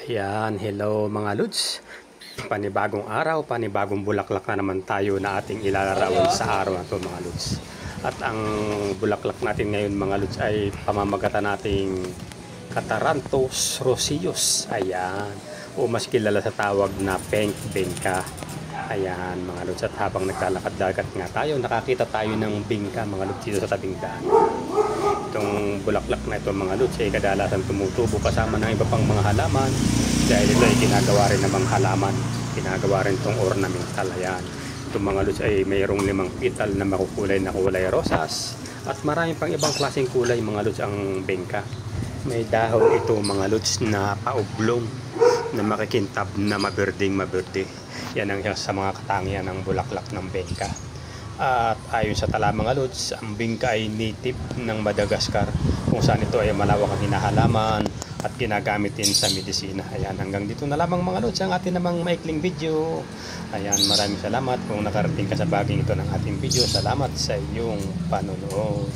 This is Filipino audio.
Yan, hello mga lods. Panibagong araw, panibagong bulaklak na naman tayo na ating ilalarawan sa araw na to mga lods. At ang bulaklak natin ngayon mga lods ay pamamagatan nating Catharanthus roseus. Ayan, o mas kilala sa tawag na pink bingka. Ayan mga lods, at habang naglalakad-dagat nga tayo, nakakita tayo ng bingka mga lods dito sa tabing daan. Itong bulaklak na ito mga lods ay kadalasan tumutubo kasama ng iba pang mga halaman dahil ito ay ginagawa rin namang halaman, ginagawa rin itong ornamental. Ayan, itong mga lods ay mayroong 5 petal na makukulay na kulay rosas at maraming pang ibang klaseng kulay mga lods ang bingka. May dahon ito mga lods na paublong na makikintab na maberdeng maberde. Yan ang isa sa mga katangian ng bulaklak ng bingka. At ayon sa tala mga lods, ang bingka ay native ng Madagascar kung saan ito ay malawak ang hinahalaman at ginagamit din sa medisina. Ayan, hanggang dito na lamang mga lods ang ating namang maikling video. Ayan, maraming salamat kung nakarating ka sa baging ito ng ating video. Salamat sa iyong panonood.